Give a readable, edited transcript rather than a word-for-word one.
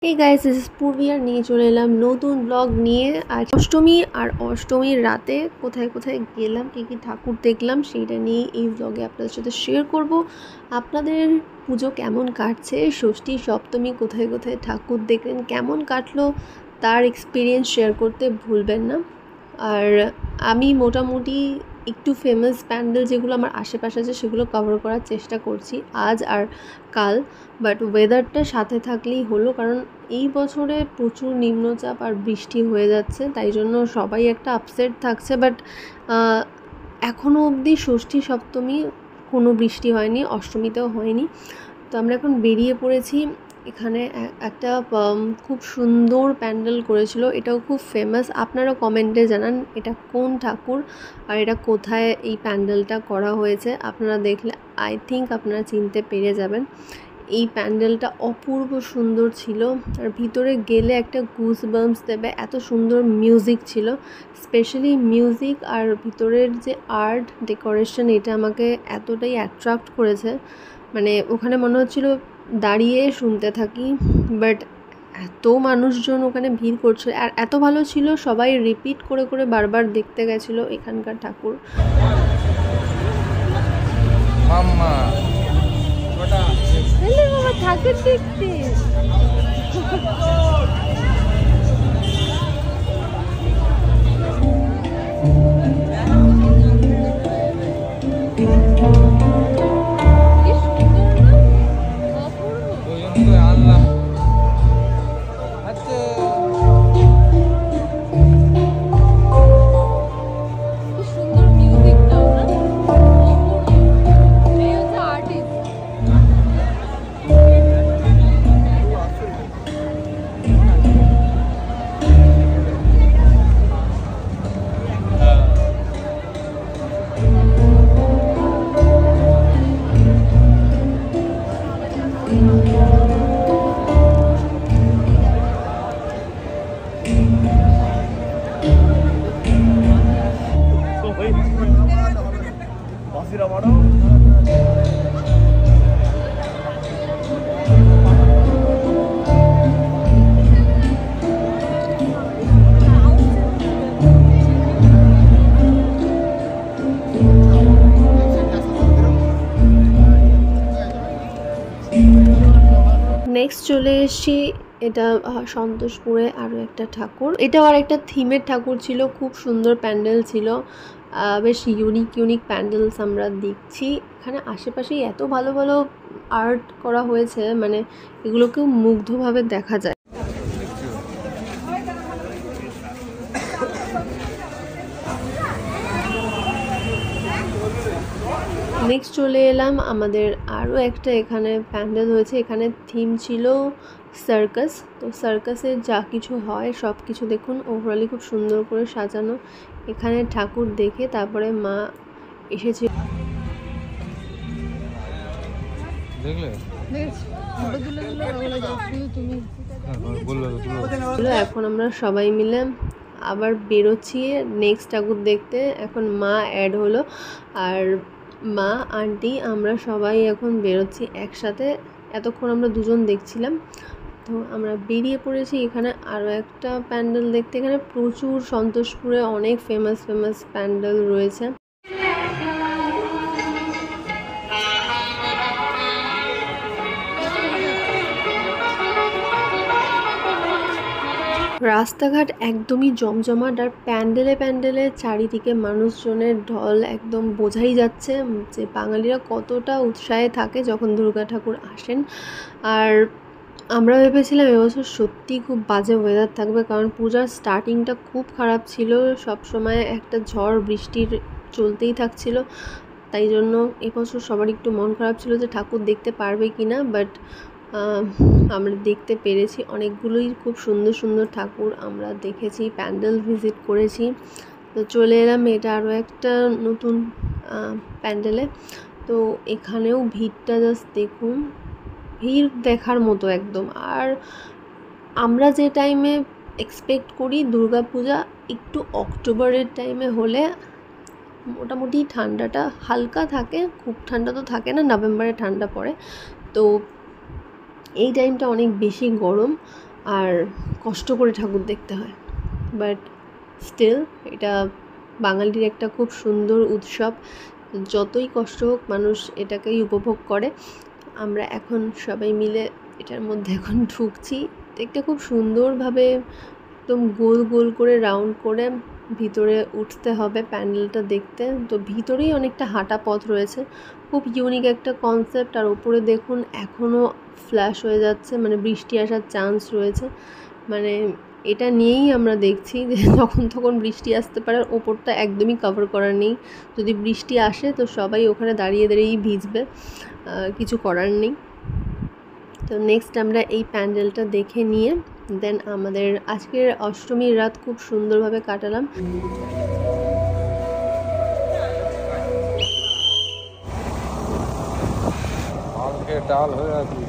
এই guys, this is পূর্বী আর নিয়ে চলে এলাম নতুন ব্লগ নিয়ে। আজ অষ্টমী, আর অষ্টমীর রাতে কোথায় কোথায় গেলাম, কী কী ঠাকুর দেখলাম সেইটা নিয়ে এই ব্লগে আপনাদের সাথে শেয়ার করব। আপনাদের পুজো কেমন কাটছে, ষষ্ঠী সপ্তমী কোথায় কোথায় ঠাকুর দেখলেন, কেমন কাটলো তার এক্সপিরিয়েন্স শেয়ার করতে ভুলবেন না। আর আমি মোটামুটি একটু ফেমাস প্যান্ডেল যেগুলো আমার আশেপাশে আছে সেগুলো কভার করার চেষ্টা করছি আজ আর কাল। বাট ওয়েদারটা সাথে থাকলেই হলো, কারণ এই বছরে প্রচুর নিম্নচাপ আর বৃষ্টি হয়ে যাচ্ছে, তাই জন্য সবাই একটা আপসেট থাকছে। বাট এখনও অবধি ষষ্ঠী সপ্তমী কোনো বৃষ্টি হয়নি, অষ্টমীতেও হয়নি। তো আমরা এখন বেরিয়ে পড়েছি। এখানে একটা খুব সুন্দর প্যান্ডেল করেছিল, এটাও খুব ফেমাস। আপনারা কমেন্টে জানান এটা কোন ঠাকুর আর এটা কোথায় এই প্যান্ডেলটা করা হয়েছে। আপনারা দেখলে আই থিঙ্ক আপনারা চিনতে পেরে যাবেন। এই প্যান্ডেলটা অপূর্ব সুন্দর ছিল, আর ভিতরে গেলে একটা গুজ বাম্পস দেবে, এত সুন্দর মিউজিক ছিল। স্পেশালি মিউজিক আর ভিতরের যে আর্ট ডেকোরেশন, এটা আমাকে এতটাই অ্যাট্রাক্ট করেছে, মানে ওখানে মনে হচ্ছিল দাঁড়িয়ে শুনতে থাকি। বাট এত মানুষজন ওখানে ভিড় করছে আর এত ভালো ছিল, সবাই রিপিট করে করে বারবার দেখতে গেছিলো এখানকার ঠাকুর। ঠাকুর দেখতে নেক্সট চলে এসেছি। এটা সন্তোষপুরে আরও একটা ঠাকুর, এটাও আর একটা থিমের ঠাকুর ছিল, খুব সুন্দর প্যান্ডেল ছিল। বেশ ইউনিক প্যান্ডেলস আমরা দেখছি এখানে আশেপাশেই, এত ভালো ভালো আর্ট করা হয়েছে, মানে এগুলোকেও মুগ্ধভাবে দেখা যায়। নেক্সট চলে এলাম আমাদের আরও একটা এখানে প্যান্ডেল হয়েছে, এখানে থিম ছিল সার্কাস। তো সার্কাসের যা কিছু হয় সব কিছু দেখুন, ওভারঅলি খুব সুন্দর করে সাজানো। এখানে ঠাকুর দেখে তারপরে মা এসেছে। এখন আমরা সবাই মিলে আবার বেরোচ্ছি নেক্সট ঠাকুর দেখতে। এখন মা অ্যাড হলো, আর মা আন্টি আমরা সবাই এখন বেরোচ্ছি একসাথে। এতক্ষণ আমরা দুজন দেখছিলাম, তো আমরা বেরিয়ে পড়েছি এখানে আরও একটা প্যান্ডেল দেখতে। এখানে প্রচুর সন্তোষপুরে অনেক ফেমাস প্যান্ডেল রয়েছে। রাস্তাঘাট একদমই জমজমাট, আর প্যান্ডেলে চারিদিকে মানুষজনের ঢল, একদম বোঝাই যাচ্ছে যে বাঙালিরা কতটা উৎসাহে থাকে যখন দুর্গা ঠাকুর আসেন। আর আমরা ভেবেছিলাম এবছর সত্যি খুব বাজে ওয়েদার থাকবে, কারণ পূজার স্টার্টিংটা খুব খারাপ ছিল, সব সময় একটা ঝড় বৃষ্টির চলতেই থাকছিল। তাই জন্য এবছর সবার একটু মন খারাপ ছিল যে ঠাকুর দেখতে পারবে কি না। বাট আমরা দেখতে পেরেছি, অনেকগুলোই খুব সুন্দর ঠাকুর আমরা দেখেছি, প্যান্ডেল ভিজিট করেছি। তো চলে এলাম এটা আরও একটা নতুন প্যান্ডেলে। তো এখানেও ভিড়টা জাস্ট দেখুন, ভিড় দেখার মতো একদম। আর আমরা যে টাইমে এক্সপেক্ট করি দুর্গাপূজা একটু অক্টোবরের টাইমে হলে মোটামুটি ঠান্ডাটা হালকা থাকে, খুব ঠান্ডা তো থাকে না, নভেম্বরে ঠান্ডা পড়ে। তো এই টাইমটা অনেক বেশি গরম, আর কষ্ট করে ঠাকুর দেখতে হয়, বাট স্টিল এটা বাঙালির একটা খুব সুন্দর উৎসব। যতই কষ্ট হোক মানুষ এটাকেই উপভোগ করে। আমরা এখন সবাই মিলে এটার মধ্যে এখন ঢুকছি। এটা খুব সুন্দরভাবে একদম গোল গোল করে রাউন্ড করে ভিতরে উঠতে হবে প্যান্ডেলটা দেখতে। তো ভিতরেই অনেকটা হাঁটা পথ রয়েছে, খুব ইউনিক একটা কনসেপ্ট। আর ওপরে দেখুন এখনও ফ্ল্যাশ হয়ে যাচ্ছে, মানে বৃষ্টি আসার চান্স রয়েছে। মানে এটা নিয়েই আমরা দেখছি যে যখন তখন বৃষ্টি আসতে পারে। ওপরটা একদমই কভার করা নেই, যদি বৃষ্টি আসে তো সবাই ওখানে দাঁড়িয়ে দাঁড়িয়েই ভিজবে, কিছু করার নেই। তো নেক্সট আমরা এই প্যান্ডেলটা দেখে নিয়ে দেন আমাদের আজকের অষ্টমীর রাত খুব সুন্দরভাবে কাটালাম। ডাল হয়ে আছে।